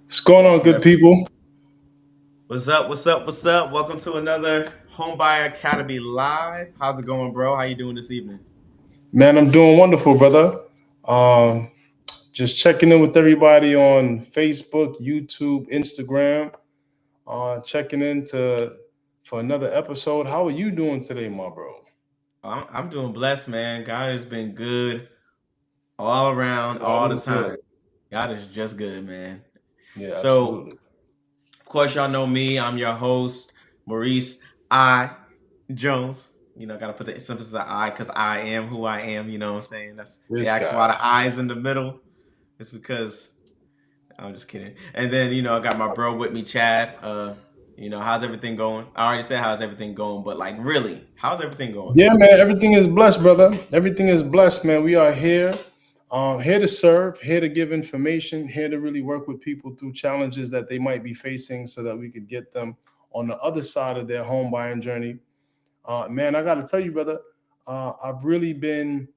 What's going on, good people? What's up? What's up? What's up? Welcome to another Homebuyer Academy Live. How's it going, bro? How you doing this evening? Man, I'm doing wonderful, brother. Um, just checking in with everybody on Facebook, YouTube, Instagram. Checking in for another episode. How are you doing today, my bro? I'm doing blessed, man. God has been good all around, God all the is good. time. God is just good, man. Yeah, So, absolutely. of course, y'all know me. I'm your host, Maurice I. Jones. Gotta put the emphasis on I because I am who I am. You know what I'm saying? They This ask guy. why the I's in the middle. It's because I'm just kidding. And then, I got my bro with me, Chad. How's everything going? I already said how's everything going, but like really, how's everything going? Yeah, man. Everything is blessed, brother. Everything is blessed, man. We are here, here to serve, here to give information, here to really work with people through challenges that they might be facing, so that we could get them on the other side of their home buying journey. Man, I got to tell you, brother, I've really been,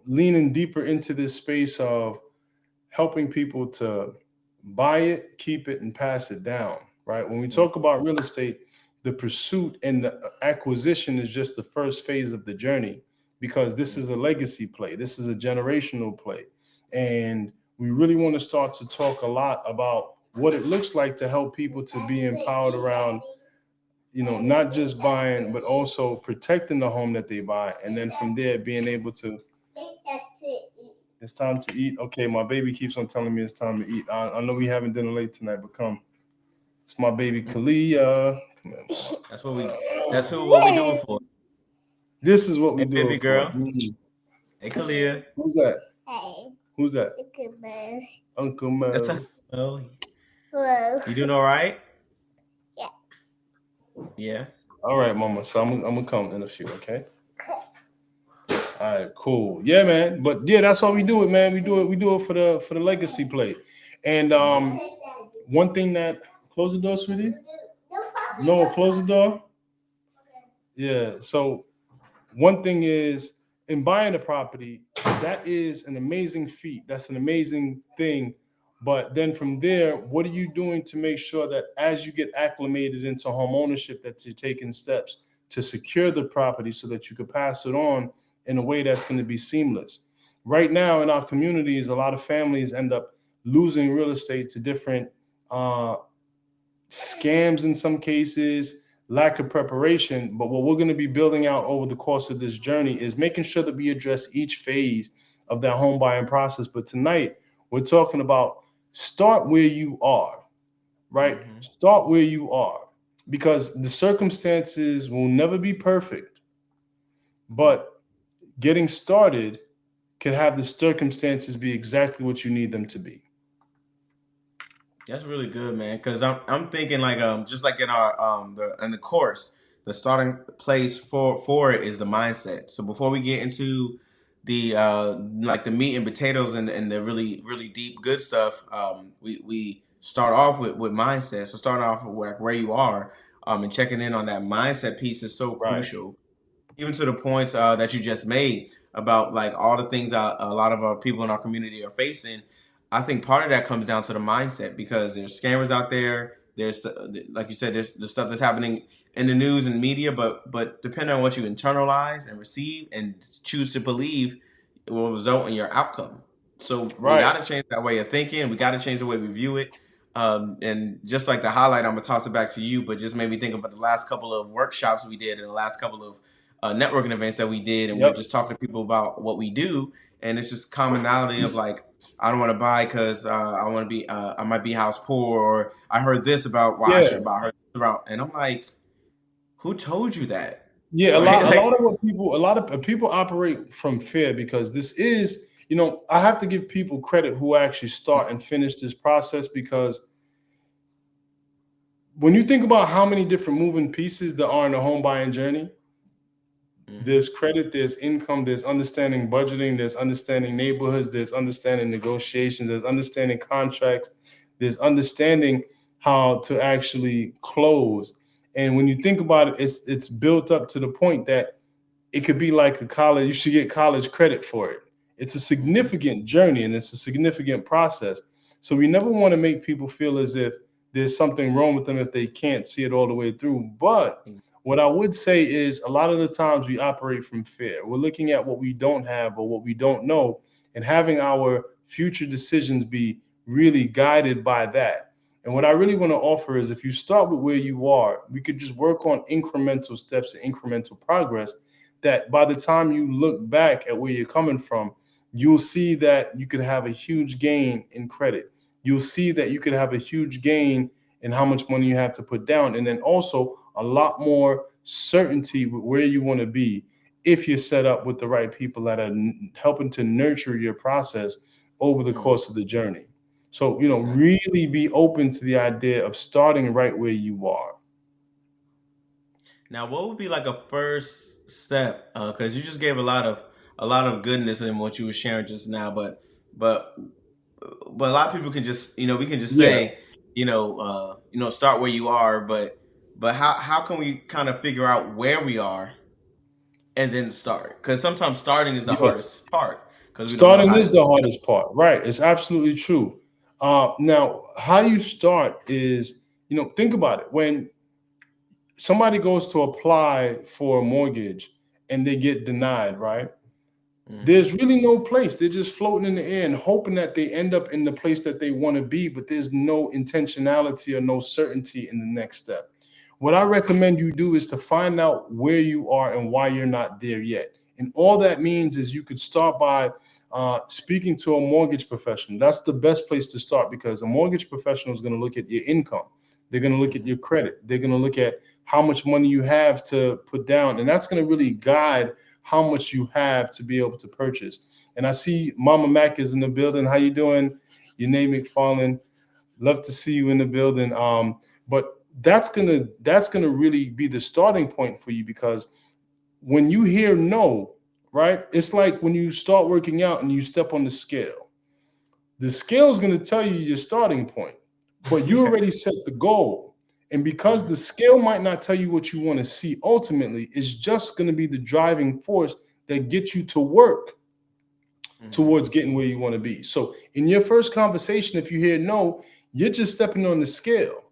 leaning deeper into this space of helping people to buy it, keep it, and pass it down. Right? When we Mm. talk about real estate, the pursuit and the acquisition is just the first phase of the journey, because this is a legacy play. This is a generational play, and we really want to start to talk a lot about what it looks like to help people to be empowered around, not just buying, but also protecting the home that they buy. And then from there, being able to, it's time to eat. Okay, my baby keeps on telling me it's time to eat. I know we having dinner late tonight, but come. It's my baby Mm. Kalia. Come on. That's what we. That's who. What we doing for? This is what we Hey, do baby it for. girl. Hey, Kalia. Who's that? Who's that? Uncle That's Mo. a. Oh, you doing all right? Yeah. All right, mama. So I'm gonna come in a few, okay? All right, cool. Yeah, man. But yeah, that's why we do it, man. We do it for the legacy play. And Mm. one thing that, close the door, sweetie. No, close the door. Yeah. So one thing is, in buying a property, that is an amazing feat. That's an amazing thing. But then from there, what are you doing to make sure that as you get acclimated into home ownership, that you're taking steps to secure the property so that you could pass it on in a way that's going to be seamless? Right now in our communities, a lot of families end up losing real estate to different uh, scams in some cases, lack of preparation. But what we're going to be building out over the course of this journey is making sure that we address each phase of that home buying process. But tonight, we're talking about start where you are, right? Mm-hmm. Start where you are, because the circumstances will never be perfect, but getting started can have the circumstances be exactly what you need them to be. That's really good, man. Because I'm thinking like just like in our in the course, the starting place for it is the mindset. So before we get into the like the meat and potatoes and the really deep good stuff, we start off with mindset. So starting off with where you are, and checking in on that mindset piece is so Right. crucial. Even to the points that you just made about like all the things a lot of our people in our community are facing. I think part of that comes down to the mindset because there's scammers out there. There's like you said, there's the stuff that's happening in the news and media, but depending on what you internalize and receive and choose to believe, it will result in your outcome. So we Right. got to change that way of thinking. We got to change the way we view it. And just like the highlight, I'm gonna toss it back to you, but just made me think about the last couple of workshops we did and the last couple of networking events that we did, and we're Yep. just talking to people about what we do, and it's just commonality of like, I don't want to buy because I want to be, I might be house poor, or I heard this about why I Yeah. should buy. I heard this about, and I'm like, who told you that? Yeah, a Right? lot, a Like, lot of what people, a lot of people operate from fear, because this is, I have to give people credit who actually start and finish this process, because when you think about how many different moving pieces there are in the home buying journey, mm-hmm. there's credit, there's income, there's understanding budgeting, there's understanding neighborhoods, there's understanding negotiations, there's understanding contracts, there's understanding how to actually close. And when you think about it, it's built up to the point that it could be like a college. You should get college credit for it. It's a Mm-hmm. significant journey and it's a significant process. So we never want to make people feel as if there's something wrong with them if they can't see it all the way through. But what I would say is a lot of the times we operate from fear. We're looking at what we don't have or what we don't know and having our future decisions be really guided by that. And what I really want to offer is if you start with where you are, we could just work on incremental steps and incremental progress that by the time you look back at where you're coming from, you'll see that you could have a huge gain in credit. You'll see that you could have a huge gain in how much money you have to put down. And then also a lot more certainty with where you want to be if you're set up with the right people that are helping to nurture your process over the Mm, course of the journey. So, you know, exactly. really be open to the idea of starting right where you are. Now, what would be like a first step? Because you just gave a lot of goodness in what you were sharing just now, but but a lot of people can just we can just Yeah. say start where you are, but how can we kind of figure out where we are and then start? Because sometimes starting is the Yeah. hardest part because we don't know Starting how is to the hardest part, right? It's absolutely true. Now, how you start is, you know, think about it. When somebody goes to apply for a mortgage and they get denied, right? hmm There's really no place. They're just floating in the air and hoping that they end up in the place that they want to be, but there's no intentionality or no certainty in the next step. What I recommend you do is to find out where you are and why you're not there yet. And all that means is you could start by speaking to a mortgage professional. That's the best place to start because a mortgage professional is going to look at your income. They're going to look at hmm your credit. They're going to look at how much money you have to put down. And that's going to really guide how much you have to be able to purchase. And I see Mama Mac is in the building. How you doing? Your name McFarlane. Love to see you in the building. But that's gonna really be the starting point for you because when you hear no, right? It's like when you start working out and you step on the scale. The scale is going to tell you your starting point, but you yeah. already set the goal. And because hmm the scale might not tell you what you want to see ultimately, it's just going to be the driving force that gets you to work hmm towards getting where you want to be. So, in your first conversation, if you hear no, you're just stepping on the scale.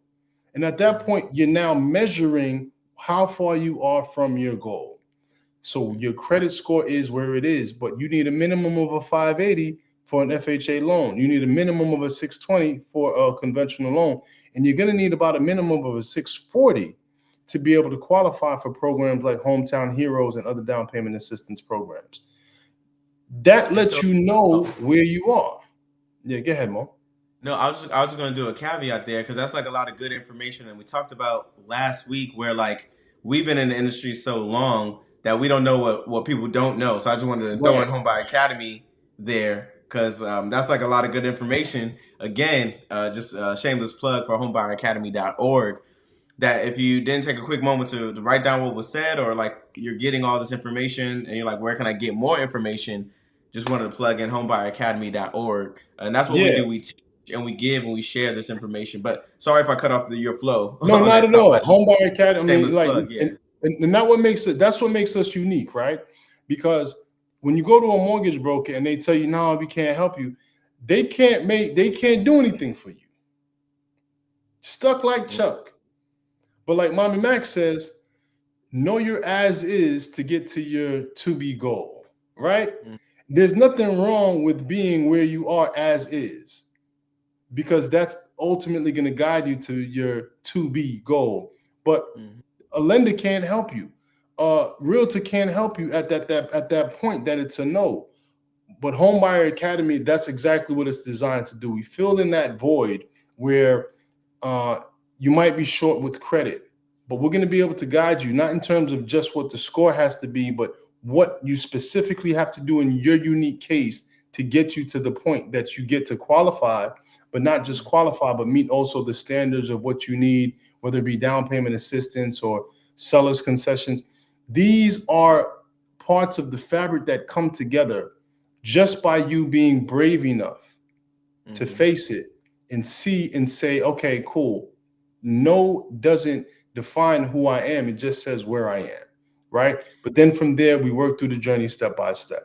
And at that hmm point, you're now measuring how far you are from your goal. So your credit score is where it is, but you need a minimum of a 580 for an FHA loan. You need a minimum of a 620 for a conventional loan. And you're going to need about a minimum of a 640 to be able to qualify for programs like Hometown Heroes and other down payment assistance programs. That And so, lets you know oh, where you are. Yeah, go ahead, Mo. no, I was just gonna do a caveat there because that's like a lot of good information, and we talked about last week where like we've been in the industry so long that we don't know what people don't know. So I just wanted to throw in Right. Home Buyer Academy there because that's like a lot of good information. Again, just shameless plug for homebuyeracademy.org. That if you didn't take a quick moment to write down what was said, or like you're getting all this information and you're like, where can I get more information? Just wanted to plug in homebuyeracademy.org, and that's what we Yeah. do. We teach and we give and we share this information. But sorry if I cut off your flow No, on not that at thought, all. but Home Buyer Academy, I mean, shameless like, plug. Yeah. and that what makes it. That's what makes us unique, right? Because when you go to a mortgage broker and they tell you, "No, we can't help you," they can't do anything for you. Stuck like Chuck. But like Mommy Max says, know your as is to get to your to be goal, right? There's nothing wrong with being where you are as is because that's ultimately going to guide you to your to be goal. But Mm-hmm. a lender can't help you. A realtor can't help you at that point that it's a no. But Homebuyer Academy, that's exactly what it's designed to do. We fill in that void where uh, you might be short with credit, but we're going to be able to guide you, not in terms of just what the score has to be, but what you specifically have to do in your unique case to get you to the point that you get to qualify, but not just qualify, but meet also the standards of what you need, whether it be down payment assistance or seller's concessions. These are parts of the fabric that come together just by you being brave enough to Mm-hmm. face it and see and say, okay, cool. No doesn't define who I am. It just says where I am. Right. But then from there, we work through the journey step by step.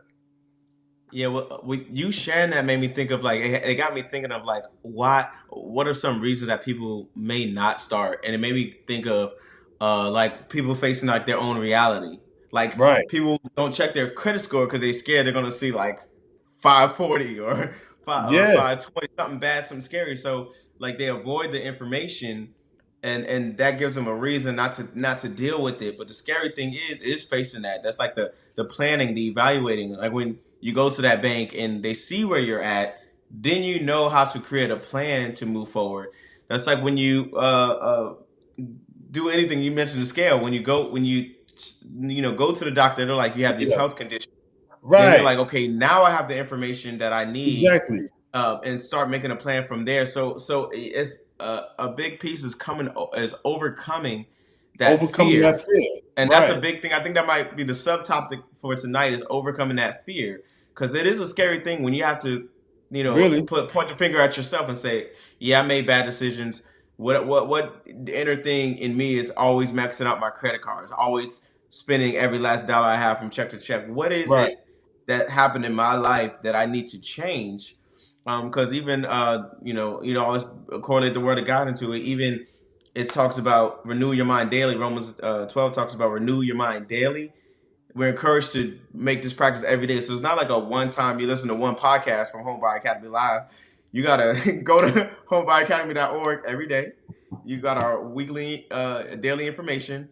Yeah, well, with you sharing that made me think of like it got me thinking of like why what are some reasons that people may not start, and it made me think of like people facing like their own reality. Like Right. people don't check their credit score because they scared they're gonna see like 540 or Yeah. 520, something bad, something scary. So like they avoid the information, and that gives them a reason not to deal with it. But the scary thing is facing that. That's like the planning, the evaluating. Like when you go to that bank and they see where you're at, then you know how to create a plan to move forward. That's like when you do anything. You mentioned the scale. When you go to the doctor, they're like you have these Yeah. health conditions. Then you're Right. like, okay, now I have the information that I need, Exactly. and start making a plan from there. So it's a big piece is overcoming that Overcoming fear, that fear. and that's a Right. big thing. I think that might be the subtopic for tonight is overcoming that fear, because it is a scary thing when you have to, Really. point the finger at yourself and say, "Yeah, I made bad decisions." What the inner thing in me is always maxing out my credit cards, always spending every last dollar I have from check to check. What is Right. it that happened in my life that I need to change? Because even always correlate the word of God into it. Even it talks about renew your mind daily. Romans 12 talks about renew your mind daily. We're encouraged to make this practice every day. So it's not like a one time you listen to one podcast from Homebuyer Academy Live. You gotta go to homebuyeracademy.org every day. You got our weekly, daily information.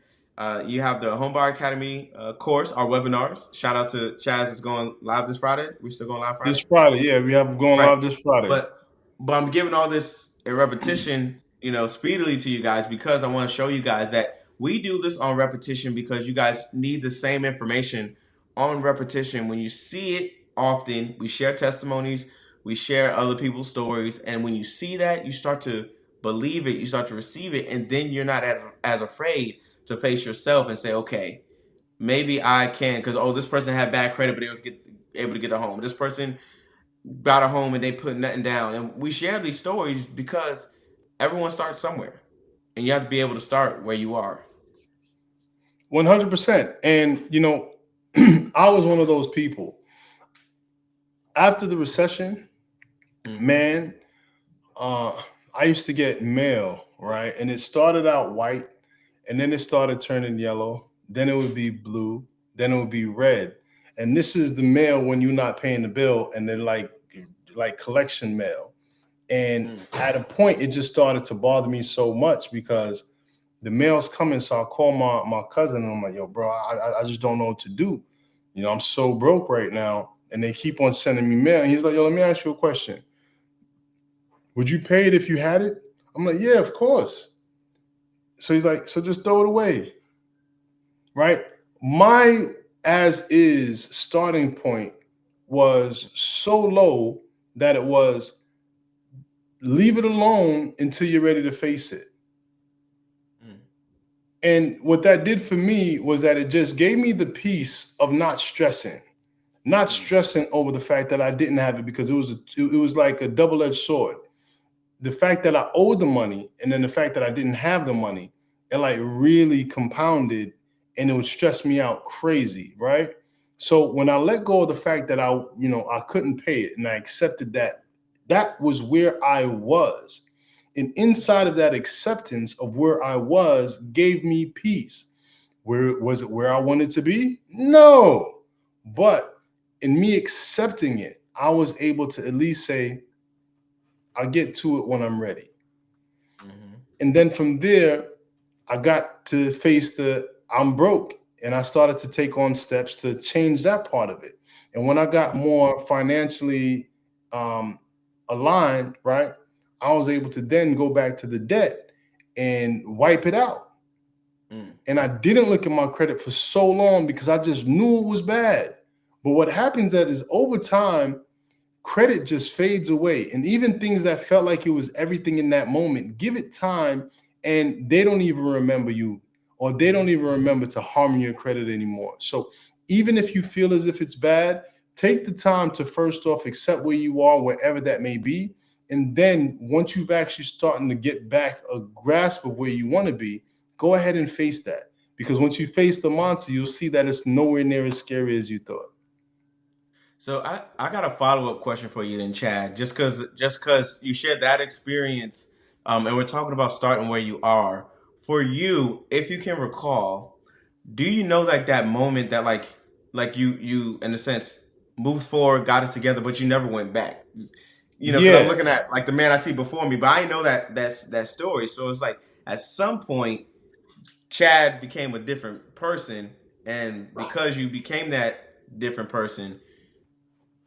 You have the Homebuyer Academy course, our webinars. Shout out to Chaz. It's going live this Friday. We're still going live This Friday, Friday. Yeah, we have going right? live this Friday. But I'm giving all this in repetition, speedily to you guys because I want to show you guys that we do this on repetition because you guys need the same information on repetition. When you see it often, we share testimonies, we share other people's stories, and when you see that, you start to believe it, you start to receive it, and then you're not as afraid to face yourself and say, okay, maybe I can, because this person had bad credit, but they was able to get a home. This person got a home and they put nothing down. And we share these stories because everyone starts somewhere. And you have to be able to start where you are. 100%. And I was one of those people. After the recession, Mm-hmm. man, uh, I used to get mail, right? And it started out white, and then it started turning yellow. Then it would be blue. Then it would be red. And this is the mail when you're not paying the bill, and then like collection mail. And Mm. at a point, it just started to bother me so much because the mail's coming. So I call my cousin and I'm like, yo, bro, I just don't know what to do. I'm so broke right now. And they keep on sending me mail. And he's like, yo, let me ask you a question. Would you pay it if you had it? I'm like, yeah, of course. So he's like, so just throw it away. Right? My as is starting point was so low that it was leave it alone until you're ready to face it. Mm. And what that did for me was that it just gave me the peace of not Mm. stressing over the fact that I didn't have it because it was like a double-edged sword. The fact that I owed the money and then the fact that I didn't have the money, it like really compounded and it would stress me out crazy, right? So when I let go of the fact that I couldn't pay it and I accepted that that was where I was. And inside of that acceptance of where I was gave me peace. Where was it where I wanted to be? No. But in me accepting it, I was able to at least say, I'll get to it when I'm ready. Mm-hmm. And then from there, I got to face the I'm broke. And I started to take on steps to change that part of it. And when I got more financially um, aligned, right, I was able to then go back to the debt and wipe it out. Mm. And I didn't look at my credit for so long because I just knew it was bad. But what happens that is over time, credit just fades away. And even things that felt like it was everything in that moment, give it time and they don't even remember you or they don't even remember to harm your credit anymore. So even if you feel as if it's bad, take the time to first off accept where you are, wherever that may be. And then once you've actually starting to get back a grasp of where you want to be, go ahead and face that. Because once you face the monster, you'll see that it's nowhere near as scary as you thought. So I got a follow up question for you then, Chad. Just cause you shared that experience, and we're talking about starting where you are. For you, if you can recall, do you know like that moment that like you in a sense moved forward, got it together, but you never went back? You know, because I'm Yeah. looking at like the man I see before me, but I know that story. So it's like at some point, Chad became a different person, and because you became that different person,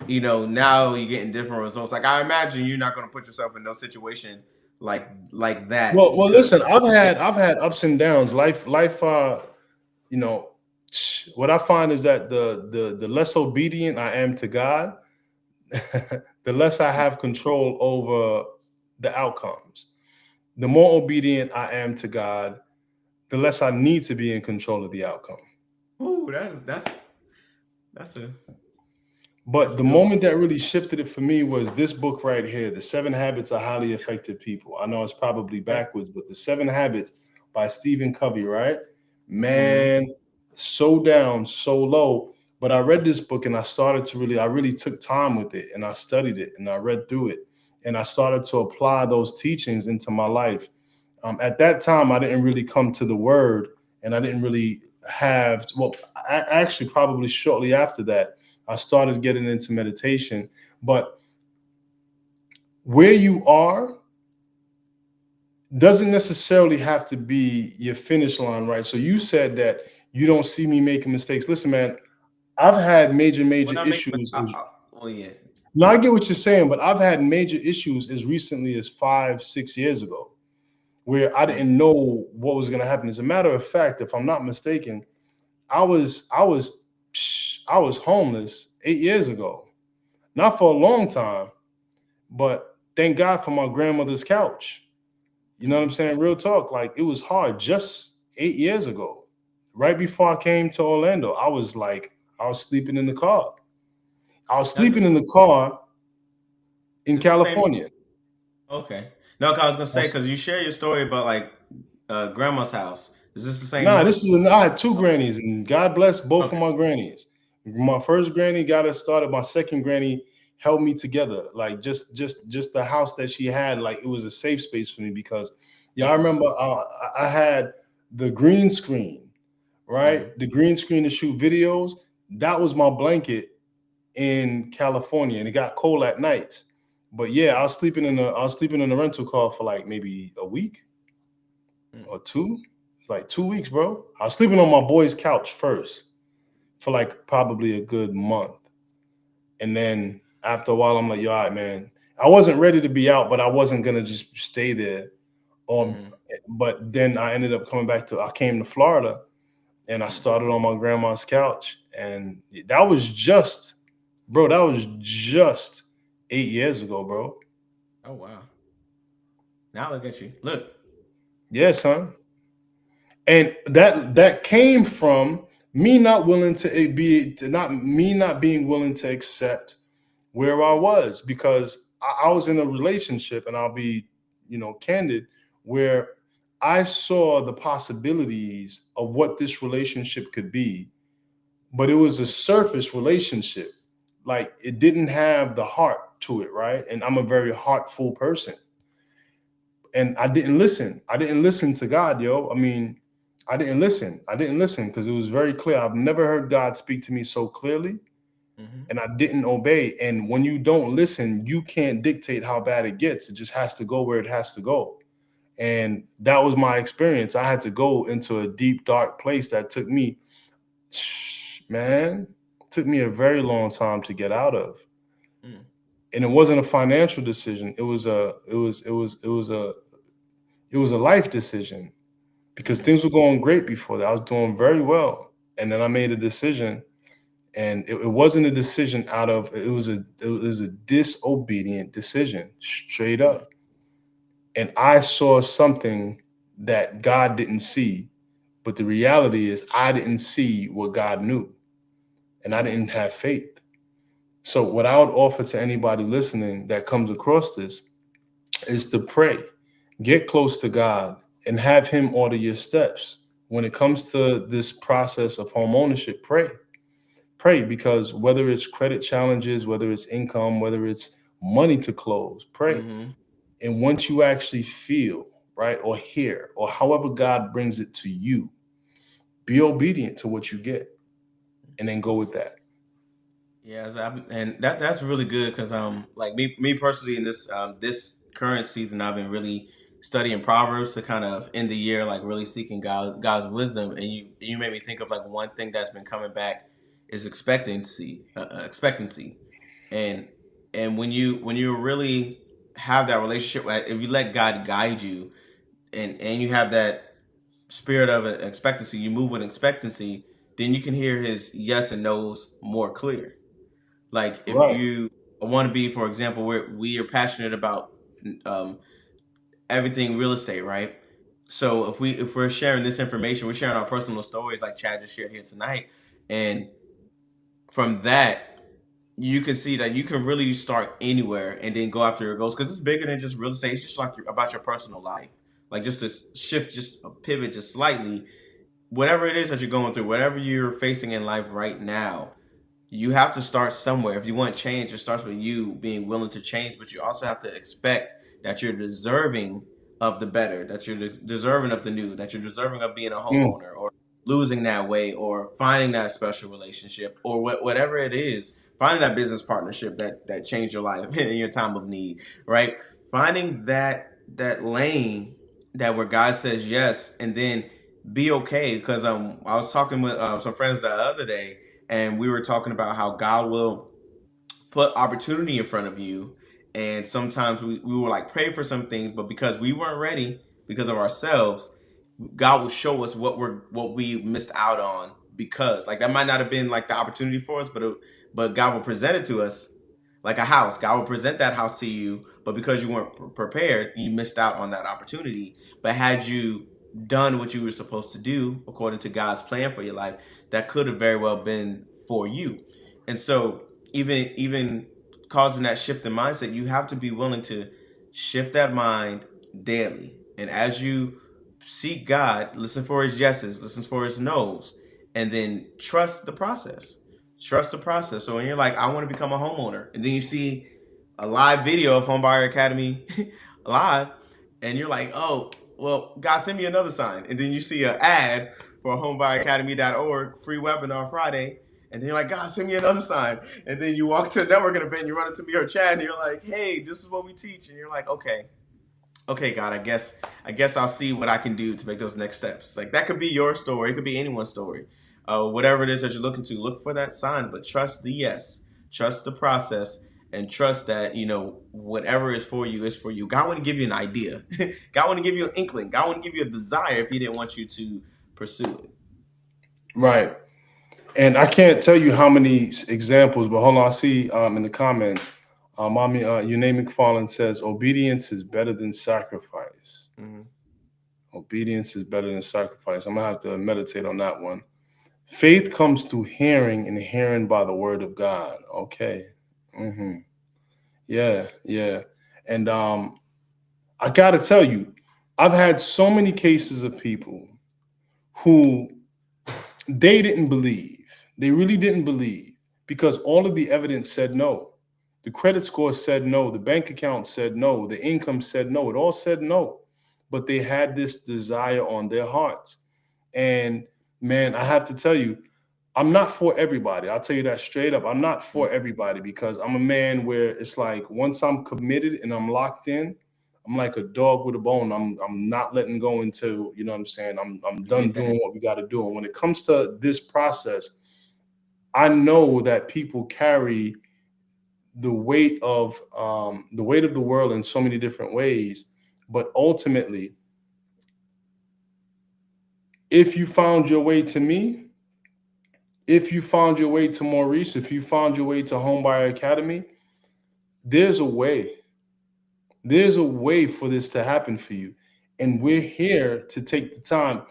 you know, now you're getting different results. Like I imagine you're not going to put yourself in no situation like that Well, because listen, I've had ups and downs. Life. You know, what I find is that the less obedient I am to God, the less I have control over the outcomes. The more obedient I am to God, the less I need to be in control of the outcome. ooh, that's a But that's a the good one. moment that really shifted it for me was this book right here, The Seven Habits of Highly Effective People. I know it's probably Okay. backwards, but The Seven Habits by Stephen Covey, right? Mm-hmm. Man, so down, so low. But I read this book and I really took time with it and I studied it and I read through it and I started to apply those teachings into my life. At that time, I didn't really come to the word and I didn't really well, actually, probably shortly after that, I started getting into meditation. But where you are doesn't necessarily have to be your finish line, right? So you said that you don't see me making mistakes. Listen, man, I've had Well, major not make, but issues. well, yeah. No, I get what you're saying, but I've had major issues as recently as 5, 6 years ago, where I Mm. didn't know what was going to happen. As a matter of fact, if I'm not mistaken, I was homeless 8 years ago. Not for a long time, but thank God for my grandmother's couch. You know what I'm Mm-hmm. saying? Real talk. Like it was hard just 8 years ago. Right before I came to Orlando, I was sleeping in the car. I was Now, is sleeping in the car in this the same? California. Okay. No, 'cause I was gonna say That's- because you share your story about like grandma's house. Is this the same Nah, one? I had two Okay. grannies, and God bless both of Okay. my grannies. My first granny got us started. My second granny held me together. Like just the house that she had, like it was a safe space for me because, yeah, I That's remember awesome. I had the green screen, right? Mm-hmm. The green screen to shoot videos. That was my blanket in California, and it got cold at nights. But yeah, I was sleeping in a rental car for like maybe a week or two, like 2 weeks, bro. I was sleeping on my boy's couch first for like probably a good month, and then after a while, I'm like, yo, all right, man. I wasn't ready to be out, but I wasn't gonna just stay there. Or, Mm-hmm. but then I ended up coming back to. I came to Florida, and I Mm. started on my grandma's couch, and that was just, bro. That was just 8 years ago, bro. Oh wow. Now look at you. Look. Yeah, son. And that came from me not willing to be to not me not being willing to accept where I was because I was in a relationship, and I'll be, candid, where I saw the possibilities of what this relationship could be, but it was a surface relationship. Like it didn't have the heart to it, right? And I'm a very heartful person. And I didn't listen. I didn't listen to God, yo. I mean, I didn't listen. I didn't listen because it was very clear. I've never heard God speak to me so clearly, Mm-hmm. and I didn't obey. And when you don't listen, you can't dictate how bad it gets. It just has to go where it has to go. And that was my experience. I had to go into a deep, dark place that took me, man, took me a very long time to get out of. Mm. And it wasn't a financial decision. It was a life decision because Mm. things were going great before that. I was doing very well. And then I made a decision, and it wasn't a decision out of it was a disobedient decision, straight Mm. up. And I saw something that God didn't see, but the reality is I didn't see what God knew, and I Mm. didn't have faith. So what I would offer to anybody listening that comes across this is to pray, get close to God, and have Him order your steps. When it comes to this process of home ownership, pray. Pray, because whether it's credit challenges, whether it's income, whether it's money to close, pray. Mm-hmm. And once you actually feel, right, or hear, or however God brings it to you, be obedient to what you get and then go with that. Yeah, and that's really good because like me personally in this current season I've been really studying Proverbs to kind of end the year like really seeking God's wisdom, and you made me think of like one thing that's been coming back is expectancy, and when you really have that relationship, like, if you let God guide you and you have that spirit of expectancy, you move with expectancy, then you can hear His yes and no's more clear. Like if Right. you want to be, for example, we are passionate about um, everything real estate, right? So if we're sharing this information, we're sharing our personal stories, like Chad just shared here tonight, and from that you can see that you can really start anywhere and then go after your goals because it's bigger than just real estate. It's just like about your personal life, like just to shift, just a pivot, just slightly. Whatever it is that you're going through, whatever you're facing in life right now, you have to start somewhere. If you want change, it starts with you being willing to change, but you also have to expect that you're deserving of the better, that you're deserving of the new, that you're deserving of being a Mm, homeowner or losing that way or finding that special relationship or whatever it is, finding that business partnership that changed your life in your time of need, right? Finding that lane that where God says yes, and then be okay. Because I was talking with some friends the other day, and we were talking about how God will put opportunity in front of you, and sometimes we will like pray for some things, but because we weren't ready because of ourselves, God will show us what we missed out on, because like that might not have been like the opportunity for us, but God will present it to us like a house. God will present that house to you, but because you weren't prepared, you missed out on that opportunity. But had you done what you were supposed to do according to God's plan for your life, that could have very well been for you. And so even causing that shift in mindset, you have to be willing to shift that mind daily. And as you seek God, listen for His yeses, listen for His nos, and then trust the process. Trust the process. So when you're like, I want to become a homeowner, and then you see a live video of Homebuyer Academy live, and you're like, oh, well, God, send me another sign. And then you see an ad for homebuyeracademy.org, free webinar Friday. And then you're like, God, send me another sign. And then you walk to a networking event and you run into me or Chad, and you're like, hey, this is what we teach. And you're like, okay, God, I guess I'll see what I can do to make those next steps. Like that could be your story, it could be anyone's story. Whatever it is that you're looking to, look for that sign, but trust the yes, trust the process, and trust that whatever is for you is for you. God wouldn't give you an idea. God wouldn't give you an inkling. God wouldn't give you a desire if He didn't want you to pursue it. right. And I can't tell you how many examples, but hold on, I see in the comments, mommy, your name McFarland says obedience is better than sacrifice. Mm-hmm. Obedience is better than sacrifice. I'm gonna have to meditate on that one. Faith comes through hearing, and hearing by the word of God. Okay. Hmm. Yeah, yeah. And I gotta tell you, I've had so many cases of people who they didn't believe. They really didn't believe because all of the evidence said no. The credit score said no. The bank account said no. The income said no. It all said no. But they had this desire on their hearts. And man, I have to tell you, I'm not for everybody. I'll tell you that straight up. I'm not for everybody because I'm a man where it's like once I'm committed and I'm locked in, I'm like a dog with a bone. I'm not letting go until, you know what I'm saying? I'm I done get that. doing what we got to do. And when it comes to this process, I know that people carry the weight of the world in so many different ways, but ultimately, if you found your way to me, if you found your way to Maurice, if you found your way to Homebuyer Academy, there's a way. There's a way for this to happen for you. And we're here to take the time.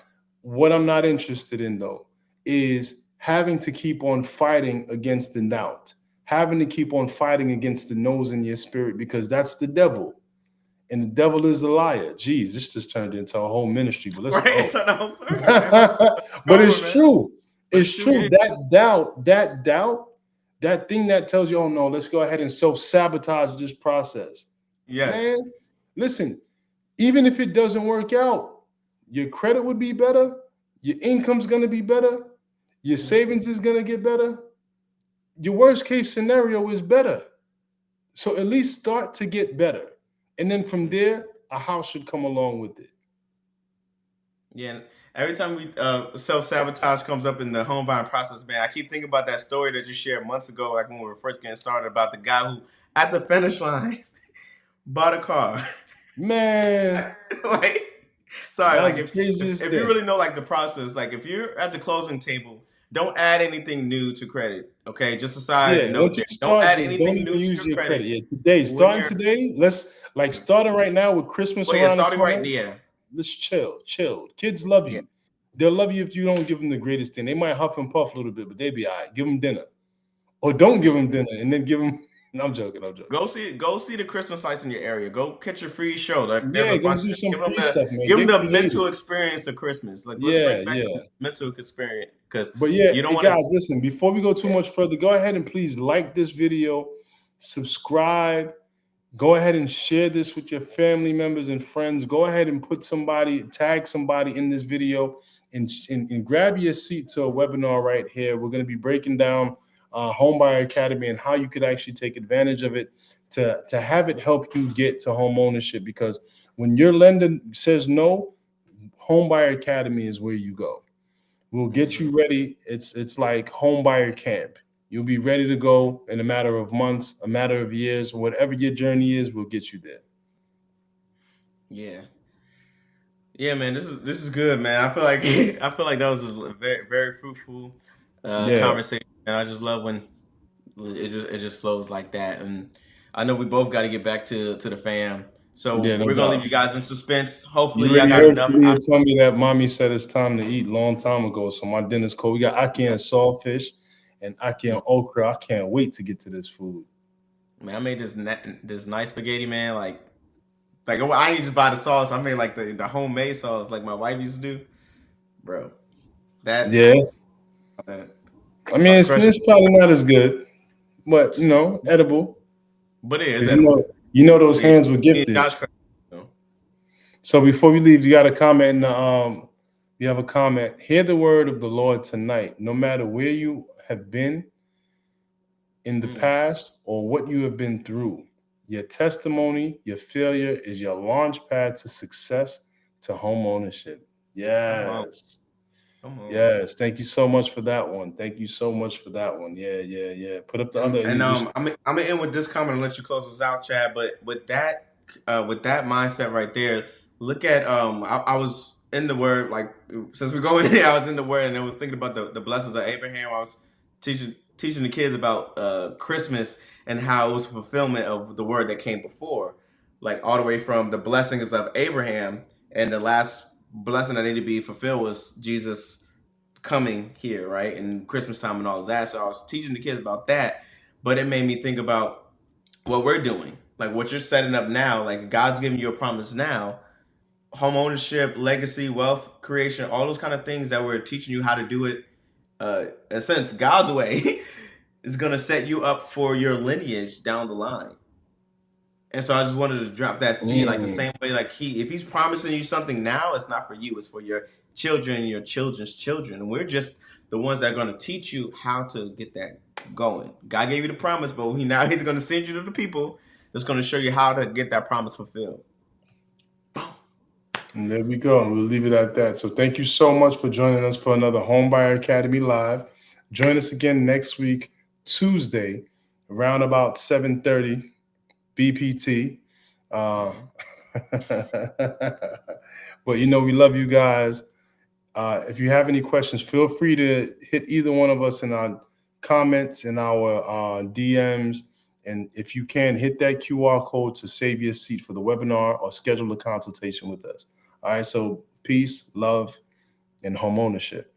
What I'm not interested in, though, is having to keep on fighting against the doubt, having to keep on fighting against the no's in your spirit, because that's the devil. And the devil is a liar. Jeez, this just turned into a whole ministry, but let's Right? go. It's on the whole circle, man. Let's But go over, it's man. true. But It's it's true, true. yeah. That thing that tells you, oh no, let's go ahead and self-sabotage this process. Yes. Man, listen, even if it doesn't work out, your credit would be better, your income's gonna be better, your Mhm. savings is gonna get better. Your worst case scenario is better. So at least start to get better. And then from there, a house should come along with it. Yeah. And every time we self sabotage comes up in the home buying process, man, I keep thinking about that story that you shared months ago, like when we were first getting started, about the guy who at the finish line bought a car. Man, Like, sorry, that like was the craziest if you thing. really know like the process, like if you're at the closing table, don't add anything new to credit. Okay, just a side Yeah, note once you there. Don't start, add just don't anything even new to use your your credit. credit Yeah, today, when starting you're today, let's like starting right now with Christmas well, yeah, around the starting right corner. there. Let's chill. Kids love Yeah. you. They'll love you if you don't give them the greatest thing. They might huff and puff a little bit, but they be all right. Give them dinner, or don't give Yeah. them dinner, and then give them. No, I'm joking. I'm joking. Go see the Christmas lights in your area. Go catch a free show. Like there's Yeah, a go bunch of do them. some free stuff, man. Give them Get the creative. mental experience of Christmas. Like let's Yeah, bring back the yeah. mental experience because But yeah, you don't hey want to. guys, listen, before we go too Yeah. much further, go ahead and please like this video, subscribe, go ahead and share this with your family members and friends. Go ahead and put somebody, tag somebody in this video, and grab your seat to a webinar right here. We're going to be breaking down Homebuyer Academy and how you could actually take advantage of it to have it help you get to home ownership. Because when your lender says no, Homebuyer Academy is where you go. We'll get you Mhm. ready. It's like home buyer camp. You'll be ready to go in a matter of months, a matter of years, whatever your journey is, we'll get you there. Yeah. Yeah, man, this is good, man. I feel like I feel like that was a very fruitful Yeah, conversation, and I just love when it just flows like that. And I know we both got to get back to the fam, yeah, so no we're gonna doubt. leave you guys in suspense. Hopefully, You y'all already got heard enough. Kalia tell me that mommy said it's time to eat long time ago. So my dinner's cold. We got ackee and saltfish and ackee and okra. I can't wait to get to this food. Man, I made this nice spaghetti, man. Like I ain't just buy the sauce. I made like the homemade sauce, like my wife used to do, bro. That Yeah, uh, I mean about to crush it, it's probably not as good, but edible but it is because edible. those But yeah, hands were me and gifted. Josh crush it, so. So before we leave, you got a comment in the you have a comment. Hear the word of the Lord tonight. No matter where you have been in the Mm, past or what you have been through, your testimony, your failure is your launch pad to success, to home ownership. come on, Yes. come on. Yes. Thank you so much for that one. Thank you so much for that one. Yeah. Put up the other And just I'm gonna end with this comment and let you close us out, Chad. But with that mindset right there, look at I was in the word like since we're going in, I was in the word and I was thinking about the blessings of Abraham. I was teaching the kids about Christmas and how it was fulfillment of the word that came before, like all the way from the blessings of Abraham and the last blessing that needed to be fulfilled was Jesus coming here, right? And Christmas time and all of that. So I was teaching the kids about that, but it made me think about what we're doing, like what you're setting up now. Like God's giving you a promise now, home ownership, legacy, wealth creation, all those kind of things that we're teaching you how to do it. In a sense, God's way is gonna set you up for your lineage down the line. And so I just wanted to drop that seed, like the mm, same way, like if he's promising you something now, it's not for you, it's for your children, your children's children. And we're just the ones that are going to teach you how to get that going. God gave you the promise, but he's going to send you to the people that's going to show you how to get that promise fulfilled. and there we go. We'll leave it at that. So thank you so much for joining us for another Homebuyer Academy Live. Join us again next week, Tuesday, around about 7:30 BPT. Uh, Mhm. but we love you guys. If you have any questions, feel free to hit either one of us in our comments, in our DMs. And if you can, hit that QR code to save your seat for the webinar or schedule a consultation with us. All right. So peace, love, and home ownership.